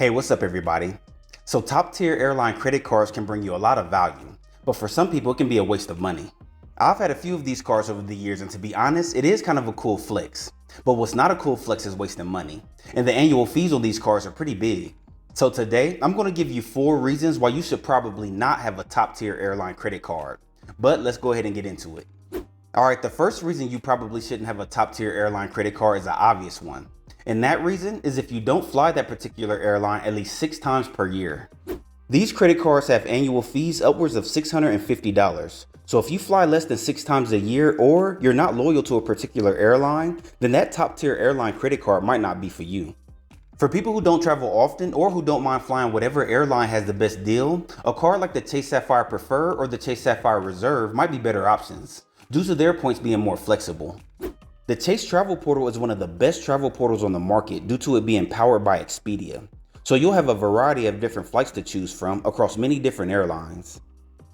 Hey, what's up everybody? So top tier airline credit cards can bring you a lot of value, but for some people it can be a waste of money. I've had a few of these cards over the years, and to be honest, it is kind of a cool flex. But what's not a cool flex is wasting money, and the annual fees on these cards are pretty big. So today, I'm going to give you 4 reasons why you should probably not have a top tier airline credit card. But let's go ahead and get into it. Alright, the first reason you probably shouldn't have a top tier airline credit card is an obvious one. And that reason is if you don't fly that particular airline at least 6 times per year. These credit cards have annual fees upwards of $650. So if you fly less than 6 times a year, or you're not loyal to a particular airline, then that top tier airline credit card might not be for you. For people who don't travel often or who don't mind flying whatever airline has the best deal, a card like the Chase Sapphire Preferred or the Chase Sapphire Reserve might be better options, due to their points being more flexible. The Chase Travel Portal is one of the best travel portals on the market due to it being powered by Expedia. So you'll have a variety of different flights to choose from across many different airlines.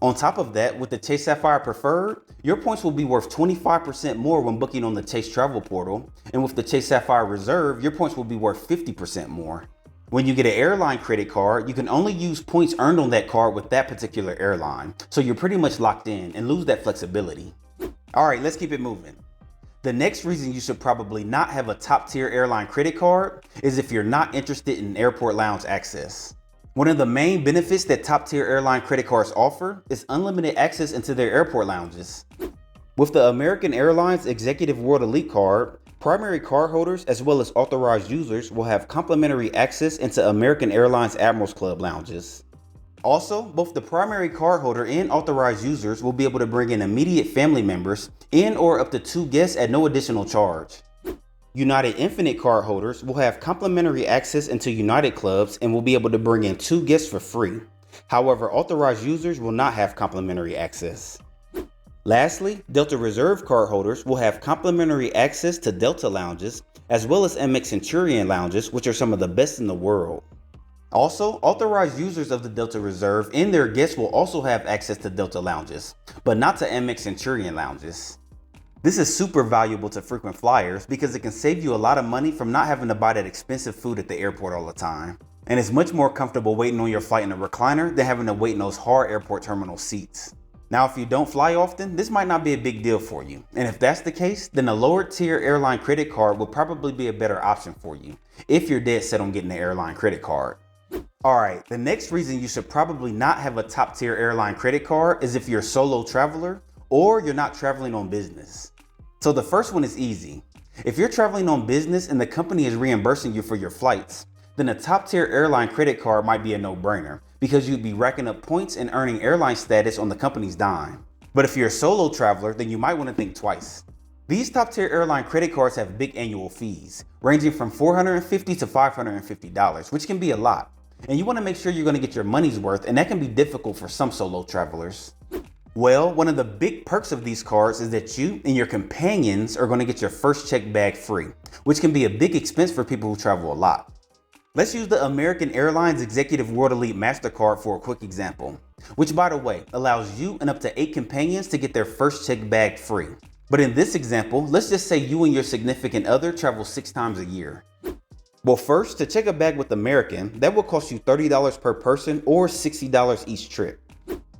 On top of that, with the Chase Sapphire Preferred, your points will be worth 25% more when booking on the Chase Travel Portal, and with the Chase Sapphire Reserve, your points will be worth 50% more. When you get an airline credit card, you can only use points earned on that card with that particular airline, so you're pretty much locked in and lose that flexibility. Alright, let's keep it moving. The next reason you should probably not have a top tier airline credit card is if you're not interested in airport lounge access. One of the main benefits that top tier airline credit cards offer is unlimited access into their airport lounges. With the American Airlines Executive World Elite Card, primary cardholders as well as authorized users will have complimentary access into American Airlines Admirals Club lounges. Also, both the primary cardholder and authorized users will be able to bring in immediate family members and or up to 2 guests at no additional charge. United Infinite cardholders will have complimentary access into United clubs and will be able to bring in 2 guests for free. However, authorized users will not have complimentary access. Lastly, Delta Reserve cardholders will have complimentary access to Delta lounges as well as Amex Centurion lounges, which are some of the best in the world. Also, authorized users of the Delta Reserve and their guests will also have access to Delta lounges, but not to Amex Centurion lounges. This is super valuable to frequent flyers because it can save you a lot of money from not having to buy that expensive food at the airport all the time. And it's much more comfortable waiting on your flight in a recliner than having to wait in those hard airport terminal seats. Now, if you don't fly often, this might not be a big deal for you. And if that's the case, then a lower tier airline credit card will probably be a better option for you if you're dead set on getting the airline credit card. Alright, the next reason you should probably not have a top tier airline credit card is if you're a solo traveler or you're not traveling on business. So the first one is easy. If you're traveling on business and the company is reimbursing you for your flights, then a top tier airline credit card might be a no-brainer because you'd be racking up points and earning airline status on the company's dime. But if you're a solo traveler, then you might want to think twice. These top tier airline credit cards have big annual fees, ranging from $450 to $550, which can be a lot. And you want to make sure you're going to get your money's worth, and that can be difficult for some solo travelers. Well, one of the big perks of these cards is that you and your companions are going to get your first check bag free, which can be a big expense for people who travel a lot. Let's use the American Airlines Executive World Elite Mastercard for a quick example, which by the way, allows you and up to 8 companions to get their first check bag free. But in this example, let's just say you and your significant other travel 6 times a year. Well, first, to check a bag with American, that will cost you $30 per person or $60 each trip.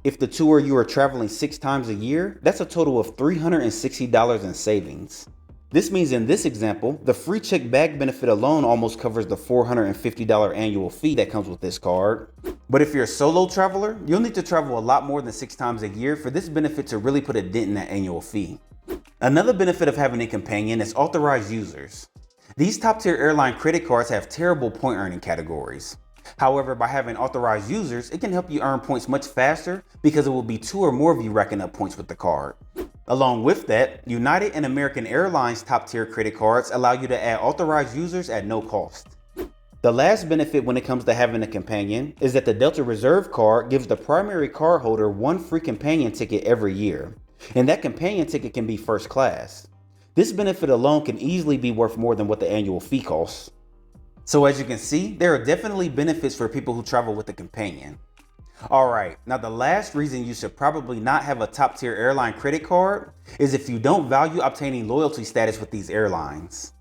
If the 2 of you are traveling 6 times a year, that's a total of $360 in savings. This means in this example, the free check bag benefit alone almost covers the $450 annual fee that comes with this card. But if you're a solo traveler, you'll need to travel a lot more than 6 times a year for this benefit to really put a dent in that annual fee. Another benefit of having a companion is authorized users. These top tier airline credit cards have terrible point earning categories. However, by having authorized users, it can help you earn points much faster because it will be 2 or more of you racking up points with the card. Along with that, United and American Airlines top tier credit cards allow you to add authorized users at no cost. The last benefit when it comes to having a companion is that the Delta Reserve card gives the primary cardholder 1 free companion ticket every year, and that companion ticket can be first class. This benefit alone can easily be worth more than what the annual fee costs. So as you can see, there are definitely benefits for people who travel with a companion. Alright, now the last reason you should probably not have a top tier airline credit card is if you don't value obtaining loyalty status with these airlines.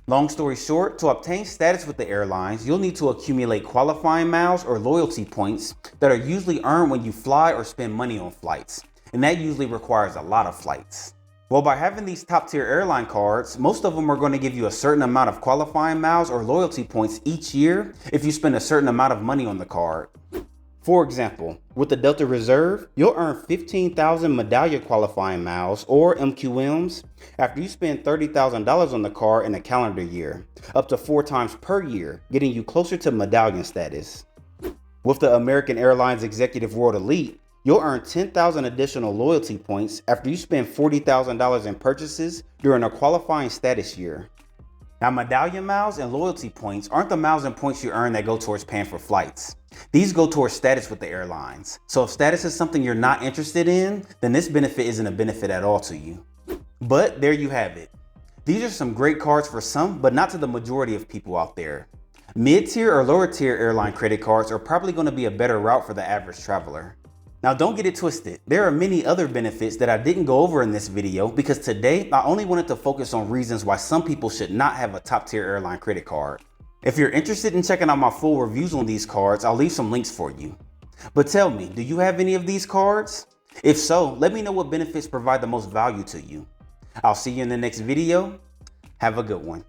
Long story short, to obtain status with the airlines, you'll need to accumulate qualifying miles or loyalty points that are usually earned when you fly or spend money on flights, and that usually requires a lot of flights. Well, by having these top tier airline cards, most of them are going to give you a certain amount of qualifying miles or loyalty points each year if you spend a certain amount of money on the card. For example, with the Delta Reserve, you'll earn 15,000 medallion qualifying miles or MQMs after you spend $30,000 on the card in a calendar year, up to 4 times per year, getting you closer to medallion status. With the American Airlines Executive World Elite, you'll earn 10,000 additional loyalty points after you spend $40,000 in purchases during a qualifying status year. Now, medallion miles and loyalty points aren't the miles and points you earn that go towards paying for flights. These go towards status with the airlines. So if status is something you're not interested in, then this benefit isn't a benefit at all to you. But there you have it. These are some great cards for some, but not to the majority of people out there. Mid-tier or lower tier airline credit cards are probably going to be a better route for the average traveler. Now, don't get it twisted. There are many other benefits that I didn't go over in this video because today I only wanted to focus on reasons why some people should not have a top tier airline credit card. If you're interested in checking out my full reviews on these cards, I'll leave some links for you. But tell me, do you have any of these cards? If so, let me know what benefits provide the most value to you. I'll see you in the next video. Have a good one.